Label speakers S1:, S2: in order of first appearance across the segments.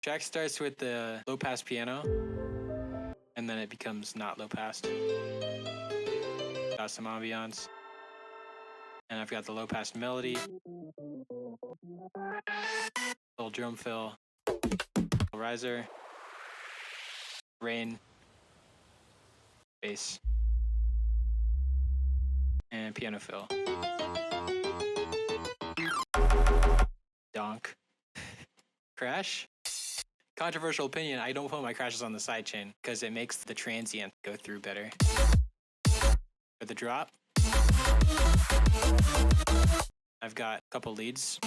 S1: Track starts with the low pass piano, and then it becomes not low pass. Got some ambiance. And I've got the low pass melody, little drum fill, riser, rain, bass, and piano fill. Donk. Crash? Controversial opinion, I don't put my crashes on the sidechain because it makes the transient go through better. For the drop, I've got a couple leads.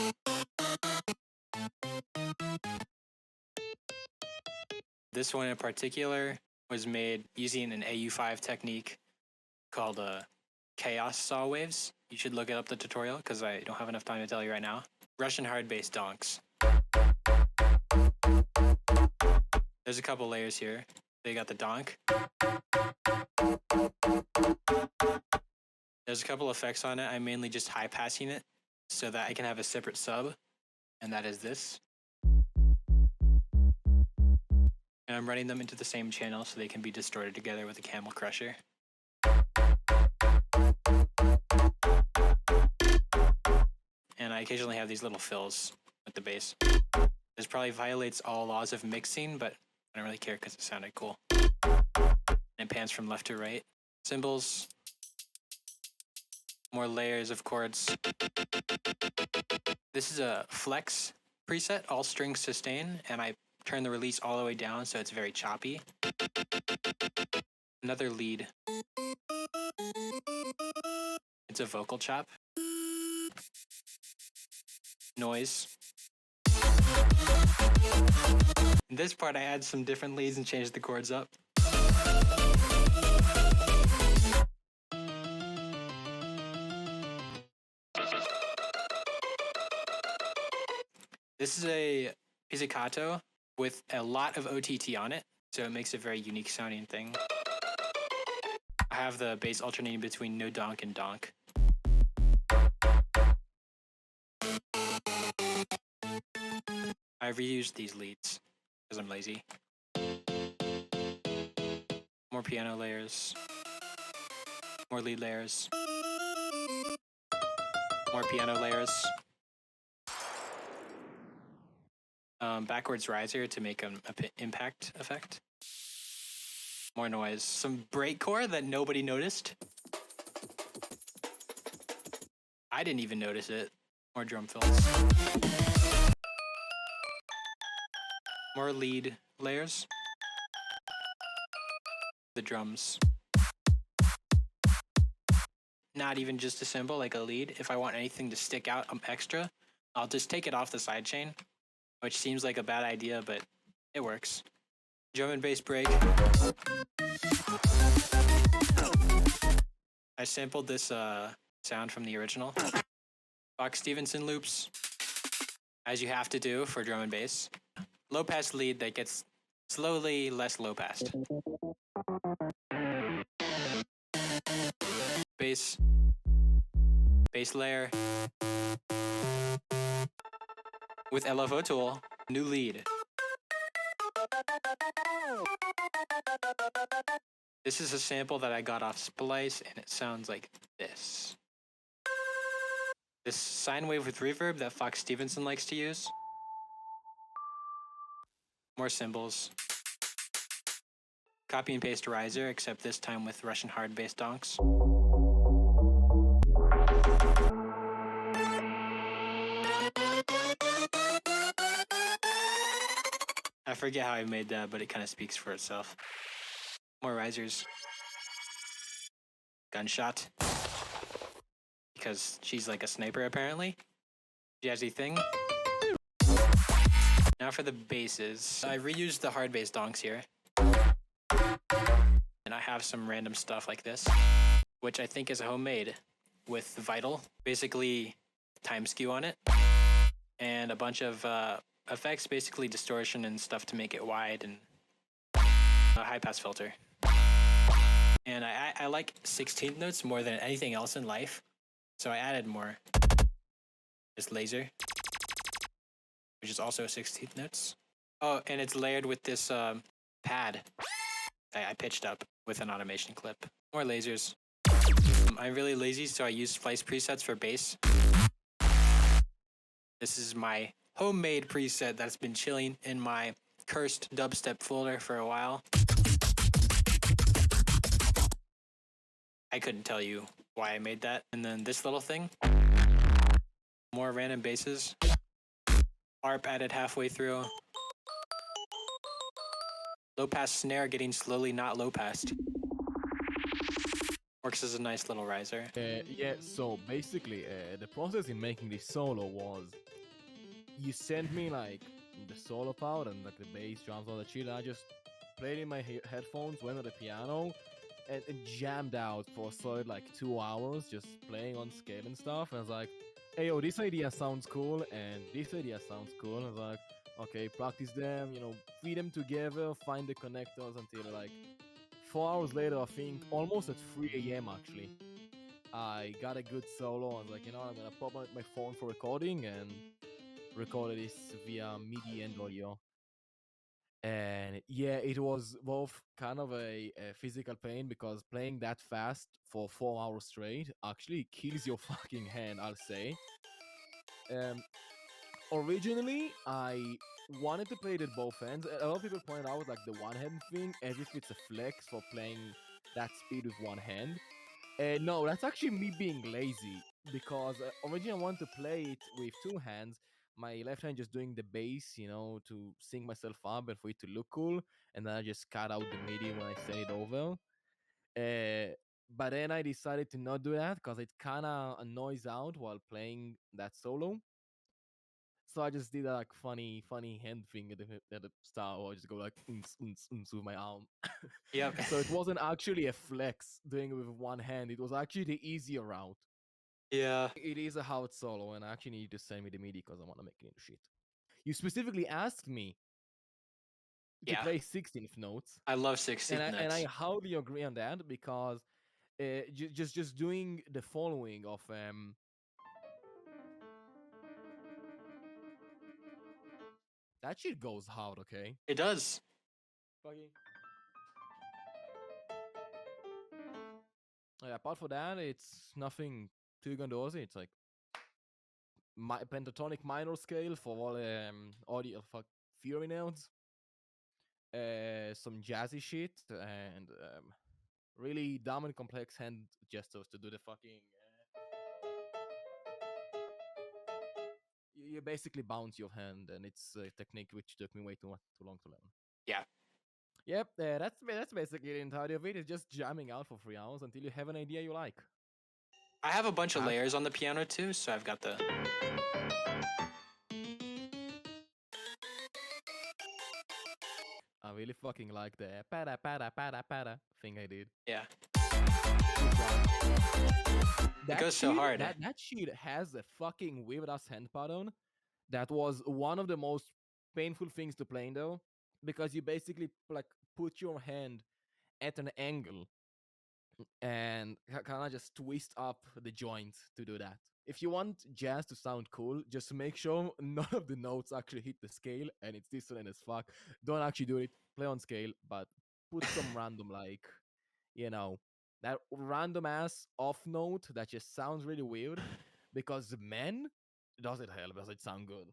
S1: This one in particular was made using an AU5 technique called chaos saw waves. You should look it up the tutorial because I don't have enough time to tell you right now. Russian hard bass donks. There's a couple layers here. They got the donk. There's a couple effects on it. I'm mainly just high passing it so that I can have a separate sub, and that is this. And I'm running them into the same channel so they can be distorted together with a Camel Crusher. And I occasionally have these little fills with the bass. This probably violates all laws of mixing, but I don't really care because it sounded cool. And it pans from left to right. Cymbals. More layers of chords. This is a flex preset, all strings sustain, and I turn the release all the way down so it's very choppy. Another lead. It's a vocal chop. Noise. In this part I add some different leads and change the chords up. This is a pizzicato with a lot of OTT on it, so it makes a very unique sounding thing. I have the bass alternating between no donk and donk. I reused these leads because I'm lazy. More piano layers. More lead layers. More piano layers. Backwards riser to make an impact effect. More noise. Some breakcore that nobody noticed. I didn't even notice it. More drum fills. More lead layers. The drums. Not even just a cymbal, like a lead. If I want anything to stick out extra, I'll just take it off the sidechain, which seems like a bad idea, but it works. Drum and bass break. I sampled this sound from the original. Fox Stevenson loops, as you have to do for drum and bass. Low pass lead that gets slowly less low passed. Bass. Bass layer. With LFO tool, new lead. This is a sample that I got off Splice, and it sounds like this. This sine wave with reverb that Fox Stevenson likes to use. More cymbals. Copy and paste riser, except this time with Russian hard bass donks. I forget how I made that, but it kind of speaks for itself. More risers. Gunshot. Because she's like a sniper, apparently. Jazzy thing. Now for the basses. I reused the hard bass donks here. And I have some random stuff like this, which I think is homemade with Vital. Basically, time skew on it. And a bunch of effects, basically distortion and stuff to make it wide, and a high pass filter. And I like 16th notes more than anything else in life, so I added more. This laser, which is also 16th notes. Oh, and it's layered with this pad I pitched up with an automation clip. More lasers. I'm really lazy, so I use splice presets for bass. This is my homemade preset that's been chilling in my cursed dubstep folder for a while. I couldn't tell you why I made that. And then this little thing, more random basses. ARP added halfway through. Low pass snare getting slowly not low passed. Works as a nice little riser.
S2: Yeah, so basically, the process in making this solo was you sent me like the solo part and like the bass, drums, all that shit. And I just played in my headphones, went to the piano, and jammed out for a solid like 2 hours, just playing on scale and stuff. And I was like, hey, yo, this idea sounds cool, and this idea sounds cool. And I was like, okay, practice them, feed them together, find the connectors until like 4 hours later, I think, almost at 3 a.m. actually. I got a good solo. I was like, I'm gonna pop my phone for recording and recorded this via MIDI and audio. And yeah, it was both kind of a physical pain because playing that fast for 4 hours straight actually kills your fucking hand, I'll say. Um, Originally, I wanted to play it at both hands. A lot of people pointed out like the one hand thing as if it's a flex for playing that speed with one hand. No, that's actually me being lazy because originally I wanted to play it with two hands. My left hand just doing the bass, to sync myself up and for it to look cool, and then I just cut out the MIDI when I send it over. But then I decided to not do that because it kind of annoys out while playing that solo. So I just did that like funny hand thing at the start, or I just go like with my arm.
S1: Yep.
S2: So it wasn't actually a flex doing it with one hand. It was actually the easier route.
S1: Yeah.
S2: It is a hard solo, and I actually need you to send me the MIDI because I want to make it into shit. You specifically asked me to
S1: Yeah.
S2: play 16th notes,
S1: I love
S2: and
S1: 16th
S2: I
S1: notes.
S2: hardly agree on that because just doing the following of that shit goes hard, okay?
S1: It does.
S2: Fucking. Apart from that, it's nothing too grandiose. It's like pentatonic minor scale for all audio fury notes, some jazzy shit, and really dumb and complex hand gestures to do the fucking. You basically bounce your hand, and it's a technique which took me way too long to learn.
S1: Yeah.
S2: Yep, that's basically the entirety of it. It's just jamming out for 3 hours until you have an idea you like.
S1: I have a bunch of
S2: Huh?
S1: layers on the piano too, so I've got the.
S2: I really fucking like the pada pada pada pada thing I did.
S1: Yeah. It
S2: That
S1: goes so
S2: shit,
S1: hard.
S2: that shit has a fucking weird ass hand pattern. That was one of the most painful things to play in though, because you basically like put your hand at an angle and kind of just twist up the joint to do that. If you want jazz to sound cool, just make sure none of the notes actually hit the scale and it's dissonant as fuck. Don't actually do it. Play on scale, but put some random you know, that random ass off note that just sounds really weird because man, does it hell does it sound good.